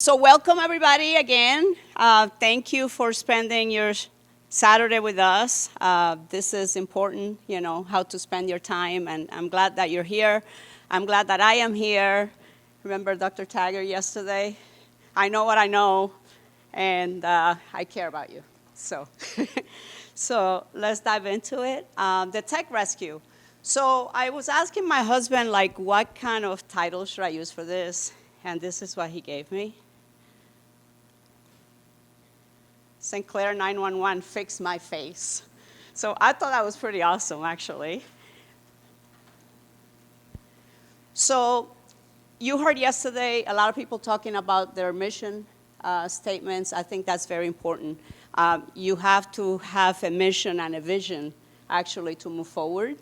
So welcome everybody again. Thank you for spending your Saturday with us. This is important, how to spend your time, and I'm glad that you're here. I'm glad that I am here. Remember Dr. Taggart yesterday? I know what I know, and I care about you. So, so let's dive into it. The tech rescue. So I was asking my husband, what kind of title should I use for this? And this is what he gave me. St. Clair 911, fix my face. So I thought that was pretty awesome, actually. So you heard yesterday a lot of people talking about their mission statements. I think that's very important. You have to have a mission and a vision, actually, to move forward.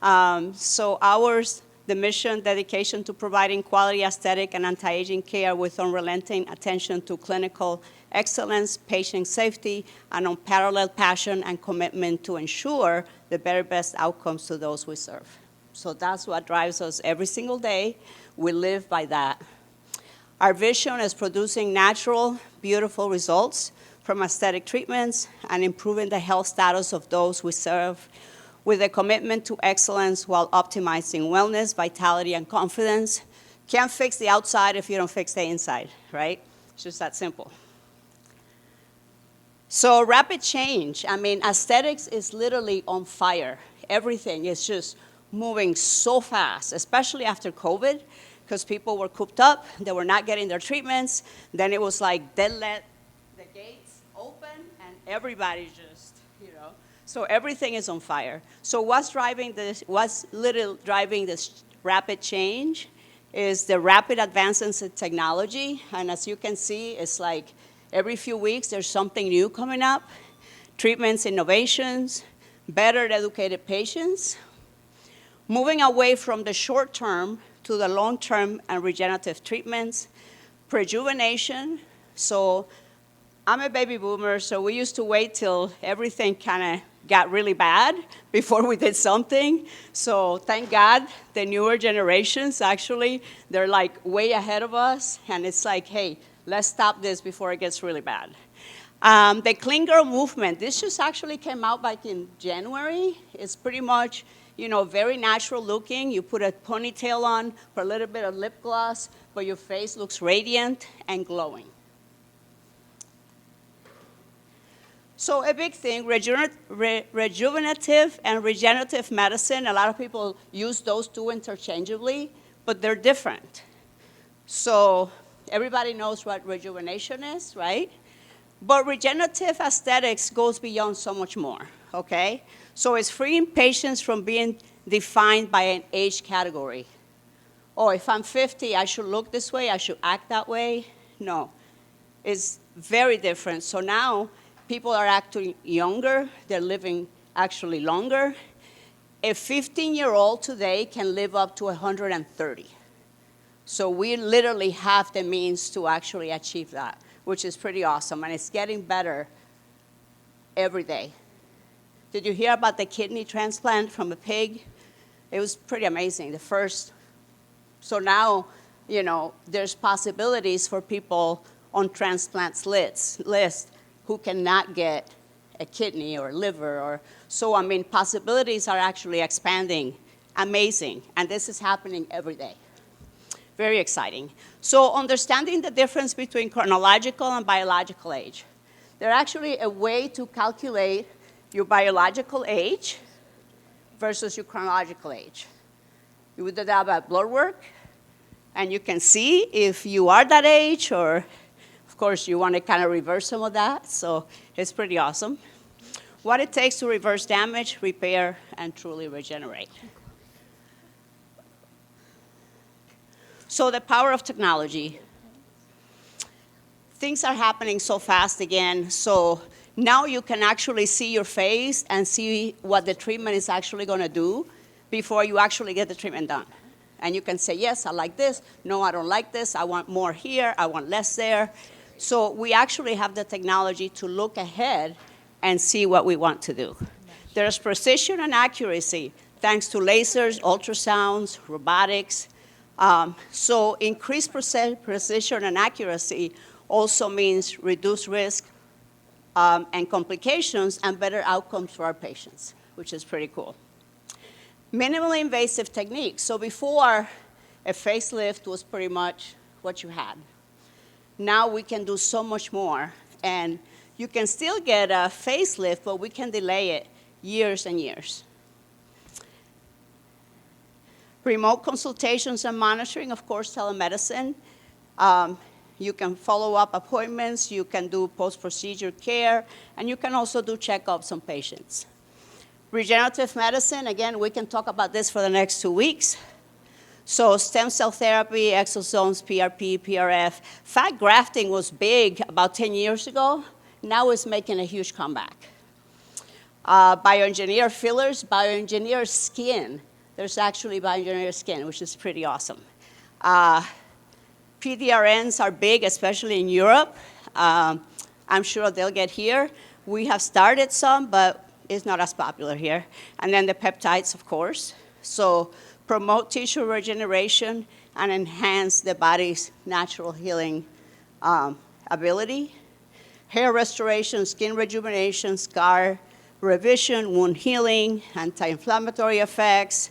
So ours, the mission, dedication to providing quality aesthetic and anti-aging care with unrelenting attention to clinical excellence, patient safety, and unparalleled passion and commitment to ensure the very best outcomes to those we serve. So that's what drives us every single day. We live by that. Our vision is producing natural, beautiful results from aesthetic treatments and improving the health status of those we serve with a commitment to excellence while optimizing wellness, vitality, and confidence. Can't fix the outside if you don't fix the inside, right? It's just that simple. So rapid change. Aesthetics is literally on fire. Everything is just moving so fast, especially after COVID, because people were cooped up, they were not getting their treatments. Then it was like they let the gates open and everybody just, So everything is on fire. So what's literally driving this rapid change is the rapid advances in technology. And as you can see, it's like every few weeks there's something new coming up. Treatments, innovations, better educated patients. Moving away from the short term to the long term and regenerative treatments. Rejuvenation. So I'm a baby boomer, so we used to wait till everything kind of got really bad before we did something. So thank God the newer generations, actually, they're like way ahead of us. And it's like, hey, let's stop this before it gets really bad. The clean girl movement, this just actually came out back in January. It's pretty much, very natural looking. You put a ponytail on, put a little bit of lip gloss, but your face looks radiant and glowing. So a big thing, rejuvenative and regenerative medicine, a lot of people use those two interchangeably, but they're different. So everybody knows what rejuvenation is, right? But regenerative aesthetics goes beyond so much more, okay? So it's freeing patients from being defined by an age category. Oh, if I'm 50, I should look this way, I should act that way. No, it's very different. So now, people are acting younger, they're living actually longer. A 15-year-old today can live up to 130. So we literally have the means to actually achieve that, which is pretty awesome, and it's getting better every day. Did you hear about the kidney transplant from a pig? It was pretty amazing, the first. So now, there's possibilities for people on transplants list who cannot get a kidney or liver. So possibilities are actually expanding. Amazing. And this is happening every day. Very exciting. So understanding the difference between chronological and biological age. There's actually a way to calculate your biological age versus your chronological age. You would do that by blood work, and you can see if you are that age, or of course, you want to kind of reverse some of that, so it's pretty awesome. What it takes to reverse damage, repair, and truly regenerate. So the power of technology. Things are happening so fast again, so now you can actually see your face and see what the treatment is actually going to do before you actually get the treatment done. And you can say, yes, I like this. No, I don't like this. I want more here. I want less there. So we actually have the technology to look ahead and see what we want to do. There's precision and accuracy thanks to lasers, ultrasounds, robotics, So increased precision and accuracy also means reduced risk and complications and better outcomes for our patients, which is pretty cool. Minimally invasive techniques. So before, a facelift was pretty much what you had. Now we can do so much more. And you can still get a facelift, but we can delay it years and years. Remote consultations and monitoring, of course, telemedicine. You can follow up appointments, you can do post-procedure care, and you can also do checkups on patients. Regenerative medicine, again, we can talk about this for the next 2 weeks. So stem cell therapy, exosomes, PRP, PRF. Fat grafting was big about 10 years ago. Now it's making a huge comeback. Bioengineered fillers, bioengineered skin. There's actually bioengineered skin, which is pretty awesome. PDRNs are big, especially in Europe. I'm sure they'll get here. We have started some, but it's not as popular here. And then the peptides, of course. So promote tissue regeneration and enhance the body's natural healing ability. Hair restoration, skin rejuvenation, scar revision, wound healing, anti-inflammatory effects,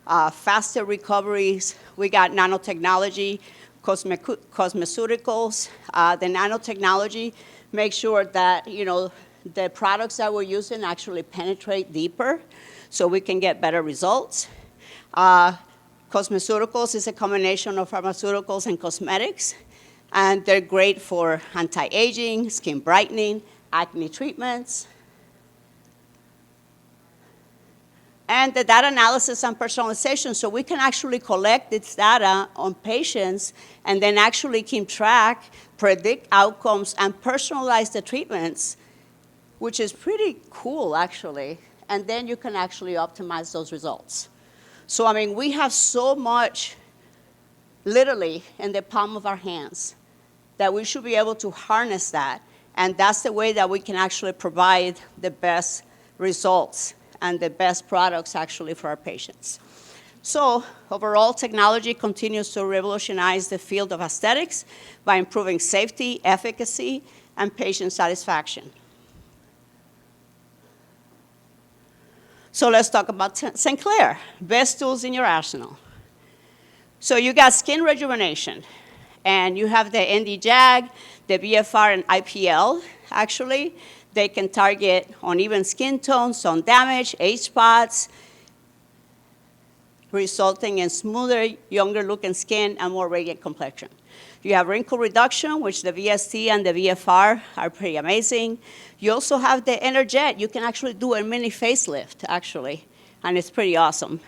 faster recoveries. We got nanotechnology, cosmeceuticals. The nanotechnology makes sure that, the products that we're using actually penetrate deeper so we can get better results. Cosmeceuticals is a combination of pharmaceuticals and cosmetics, and they're great for anti-aging, skin brightening, acne treatments. And the data analysis and personalization, so we can actually collect this data on patients and then actually keep track, predict outcomes, and personalize the treatments, which is pretty cool, actually. And then you can actually optimize those results. So, we have so much, literally, in the palm of our hands that we should be able to harness that. And that's the way that we can actually provide the best results and the best products, actually, for our patients. So, overall, technology continues to revolutionize the field of aesthetics by improving safety, efficacy, and patient satisfaction. So let's talk about St. Clair, best tools in your arsenal. So you got skin rejuvenation, and you have the ND-JAG, the BFR, and IPL, actually. They can target uneven skin tones, sun damage, age spots, resulting in smoother, younger-looking skin and more radiant complexion. You have wrinkle reduction, which the VST and the VFR are pretty amazing. You also have the Energet. You can actually do a mini facelift, actually, and it's pretty awesome.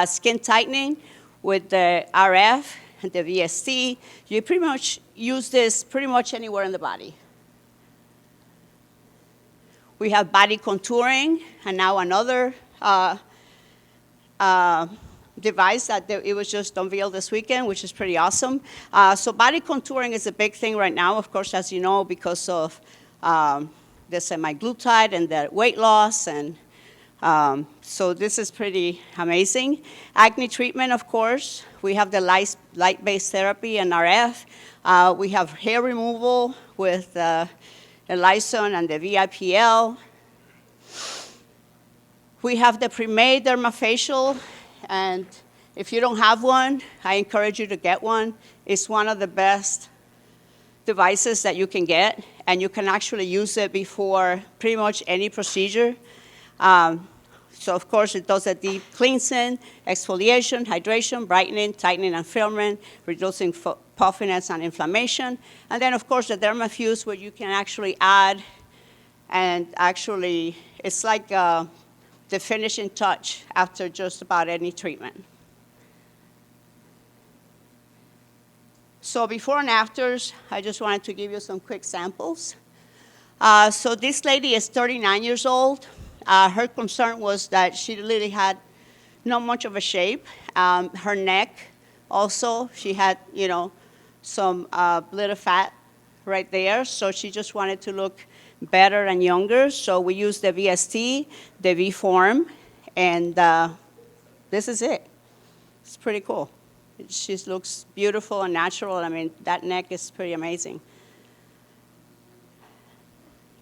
Skin tightening with the RF and the VST. You pretty much use this pretty much anywhere in the body. We have body contouring, and now another device that it was just unveiled this weekend, which is pretty awesome. So body contouring is a big thing right now, of course, as you know, because of the semaglutide and the weight loss. And so this is pretty amazing. Acne treatment, of course. We have the light-based therapy and RF. We have hair removal with the Elyson and the VIPL. We have the pre-made dermafacial. And if you don't have one, I encourage you to get one. It's one of the best devices that you can get, and you can actually use it before pretty much any procedure. So, of course, it does a deep cleansing, exfoliation, hydration, brightening, tightening, and firming, reducing puffiness and inflammation. And then, of course, the Dermafuse, where you can actually add, and actually, it's like the finishing touch after just about any treatment. So before and afters, I just wanted to give you some quick samples. So this lady is 39 years old. Her concern was that she really had not much of a shape. Her neck also, she had, some little fat right there. So she just wanted to look better and younger. So we used the VST, the V-Form, and this is it. It's pretty cool. She looks beautiful and natural. I mean, that neck is pretty amazing.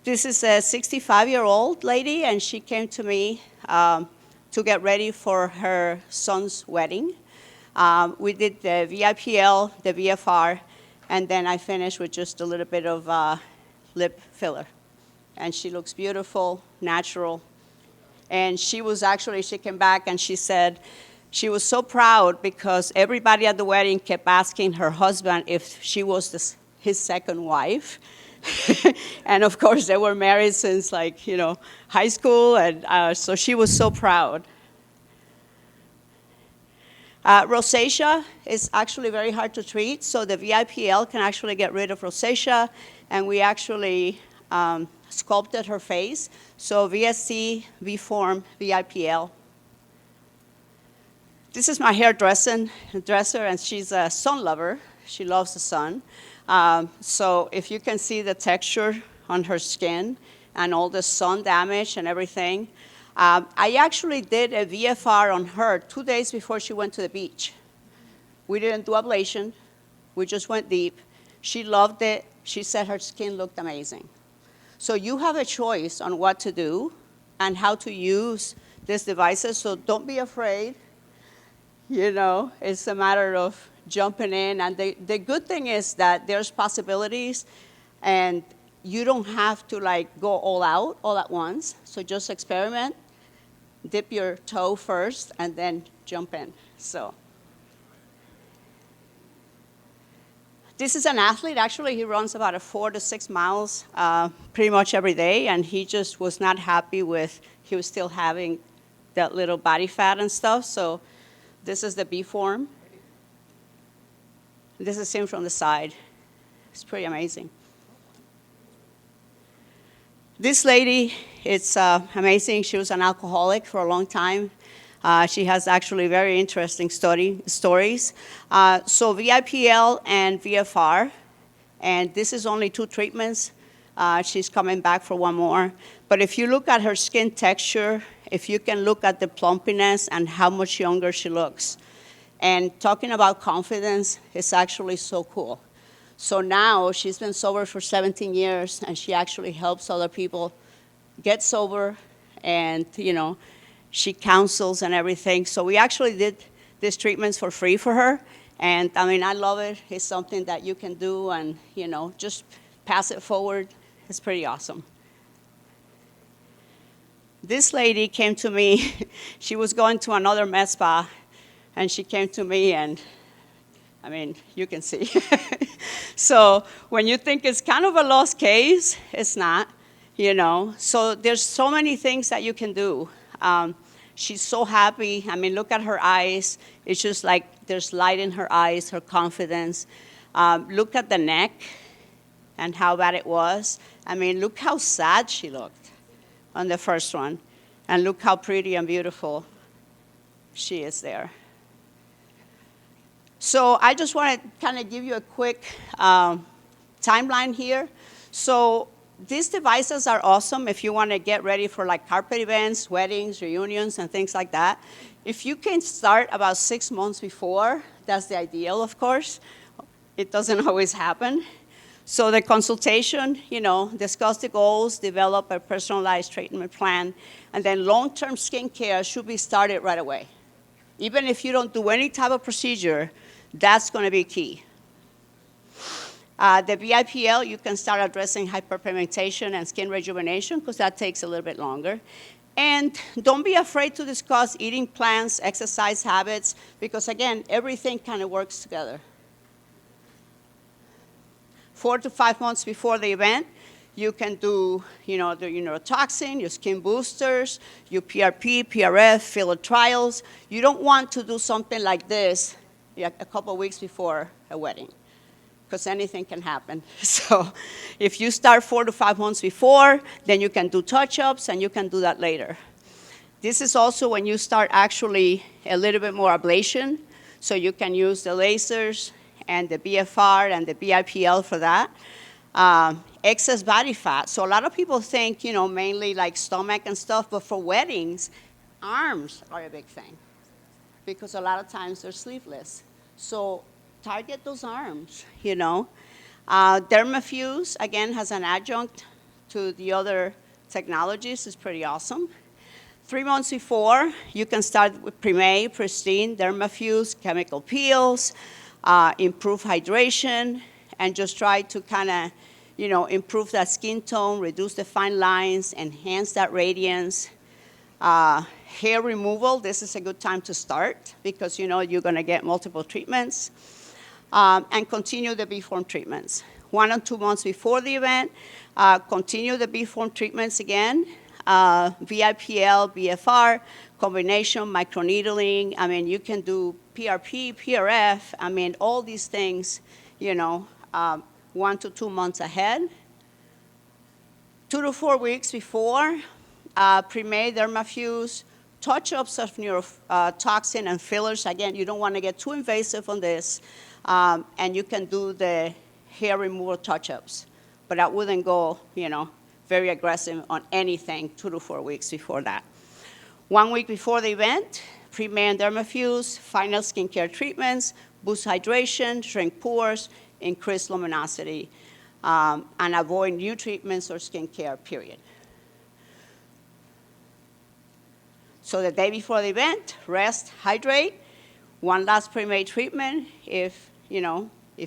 This is a 65-year-old lady, and she came to me to get ready for her son's wedding. We did the VIPL, the VFR, and then I finished with just a little bit of lip filler. And she looks beautiful, natural. And she came back and she said she was so proud because everybody at the wedding kept asking her husband if she was his second wife. And of course, they were married since high school, and so she was so proud. Rosacea is actually very hard to treat, so the VIPL can actually get rid of rosacea, and we actually sculpted her face. So VSC, VForm, VIPL. This is my hairdresser, and she's a sun lover. She loves the sun. So if you can see the texture on her skin and all the sun damage and everything, I actually did a VFR on her 2 days before she went to the beach. We didn't do ablation. We just went deep. She loved it. She said her skin looked amazing. So you have a choice on what to do and how to use these devices, so don't be afraid. It's a matter of jumping in. And the good thing is that there's possibilities, and you don't have to go all out all at once. So just experiment, dip your toe first, and then jump in. So this is an athlete. Actually, he runs about 4 to 6 miles pretty much every day, and he just was not happy he was still having that little body fat and stuff. So this is the B form. This is him from the side. It's pretty amazing. This lady, it's amazing. She was an alcoholic for a long time. She has actually very interesting stories. So VIPL and VFR, and this is only 2 treatments. She's coming back for 1 more. But if you look at her skin texture, if you can look at the plumpiness and how much younger she looks, and talking about confidence is actually so cool. So now she's been sober for 17 years, and she actually helps other people get sober, and she counsels and everything. So we actually did these treatments for free for her, and I mean, I love it. It's something that you can do, and just pass it forward. It's pretty awesome. This lady came to me. She was going to another med spa, and she came to me, and I mean, you can see. So when you think it's kind of a lost case, it's not, So there's so many things that you can do. She's so happy. I mean, look at her eyes. It's just like there's light in her eyes, her confidence. Look at the neck and how bad it was. I mean, look how sad she looked on the first one. And look how pretty and beautiful she is there. So I just want to kind of give you a quick timeline here. So these devices are awesome if you want to get ready for carpet events, weddings, reunions, and things like that. If you can start about 6 months before, that's the ideal, of course. It doesn't always happen. So the consultation, discuss the goals, develop a personalized treatment plan, and then long-term skincare should be started right away. Even if you don't do any type of procedure, that's going to be key. The VIPL, you can start addressing hyperpigmentation and skin rejuvenation because that takes a little bit longer. And don't be afraid to discuss eating plans, exercise habits, because again, everything kind of works together. 4 to 5 months before the event, you can do, the neurotoxin, your skin boosters, your PRP, PRF, filler trials. You don't want to do something like this a couple of weeks before a wedding, because anything can happen. So if you start 4 to 5 months before, then you can do touch-ups, and you can do that later. This is also when you start actually a little bit more ablation, so you can use the lasers and the BFR and the BIPL for that. Excess body fat. So a lot of people think, mainly like stomach and stuff, but for weddings, arms are a big thing because a lot of times they're sleeveless. So target those arms, you know. Dermafuse, again, has an adjunct to the other technologies. It's pretty awesome. 3 months before, you can start with Prime, Pristine, Dermafuse, chemical peels, improve hydration, and just try to kind of, you know, improve that skin tone, reduce the fine lines, enhance that radiance. Hair removal, this is a good time to start because you know you're going to get multiple treatments. And continue the B-form treatments. 1 or 2 months before the event, continue the B-form treatments again. VIPL, BFR, combination, microneedling. I mean, you can do PRP, PRF. I mean, all these things, you know, 1 to 2 months ahead. 2 to 4 weeks before, Prime, Dermafuse, touch-ups of neurotoxin and fillers. Again, you don't want to get too invasive on this. And you can do the hair removal touch-ups. But I wouldn't go, you know, very aggressive on anything 2 to 4 weeks before that. 1 week before the event, Prime and Dermafuse, final skincare treatments, boost hydration, shrink pores, increase luminosity, and avoid new treatments or skincare, period. So the day before the event, rest, hydrate, 1 last Prime treatment if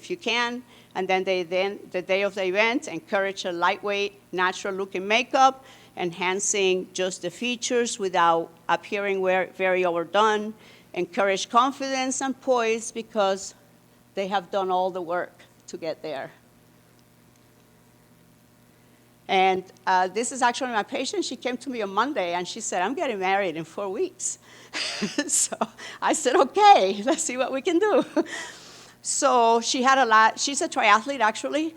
you can, and then the day of the event, encourage a lightweight, natural-looking makeup, enhancing just the features without appearing very overdone, encourage confidence and poise because they have done all the work to get there. And this is actually my patient. She came to me on Monday, and she said, I'm getting married in 4 weeks. So I said, okay, let's see what we can do. So she had a lot. She's a triathlete, actually.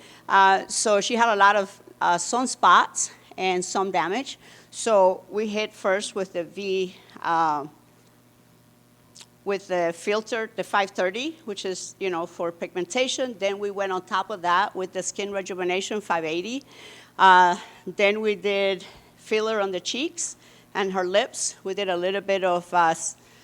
So she had a lot of sunspots and sun damage. So we hit first with the filter, the 530, which is, you know, for pigmentation. Then we went on top of that with the skin rejuvenation 580. Then we did filler on the cheeks and her lips. We did a little bit of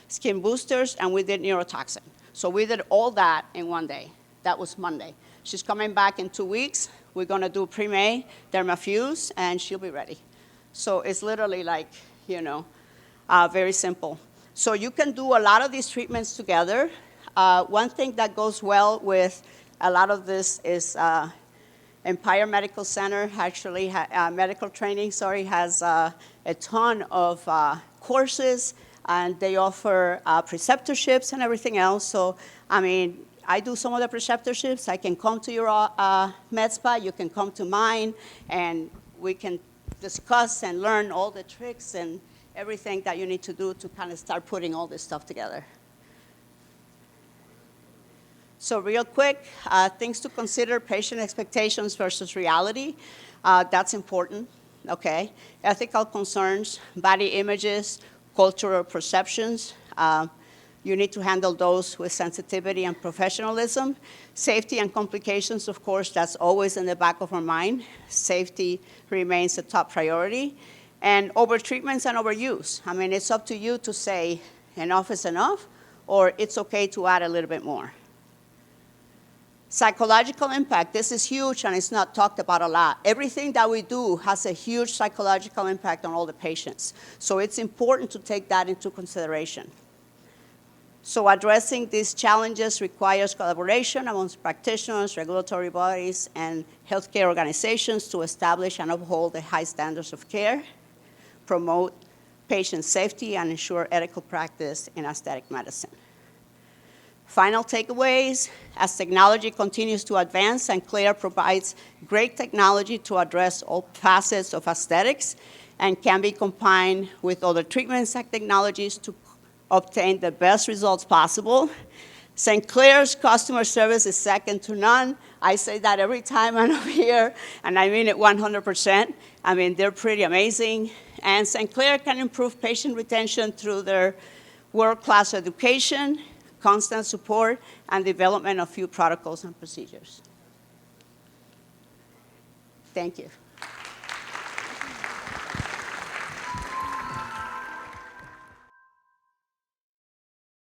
skin boosters, and we did neurotoxin. So we did all that in 1 day. That was Monday. She's coming back in 2 weeks. We're going to do Prime, Dermafuse, and she'll be ready. So it's literally like, you know, very simple. So you can do a lot of these treatments together. One thing that goes well with a lot of this is Empire Medical Center, actually, medical training, has a ton of courses, and they offer preceptorships and everything else. So, I mean, I do some of the preceptorships. I can come to your med spa, you can come to mine, and we can discuss and learn all the tricks and everything that you need to do to kind of start putting all this stuff together. So real quick, things to consider: patient expectations versus reality. That's important, okay? Ethical concerns, body images, cultural perceptions. You need to handle those with sensitivity and professionalism. Safety and complications, of course, that's always in the back of our mind. Safety remains a top priority. And over-treatments and overuse. I mean, it's up to you to say enough is enough, or it's okay to add a little bit more. Psychological impact, this is huge and it's not talked about a lot. Everything that we do has a huge psychological impact on all the patients. So it's important to take that into consideration. So addressing these challenges requires collaboration amongst practitioners, regulatory bodies, and healthcare organizations to establish and uphold the high standards of care, promote patient safety, and ensure ethical practice in aesthetic medicine. Final takeaways: as technology continues to advance and Claire provides great technology to address all facets of aesthetics and can be combined with other treatments and technologies to obtain the best results possible. St. Clair's customer service is second to none. I say that every time I'm up here, and I mean it 100%. I mean, they're pretty amazing. And St. Clair can improve patient retention through their world-class education, constant support, and development of few protocols and procedures. Thank you.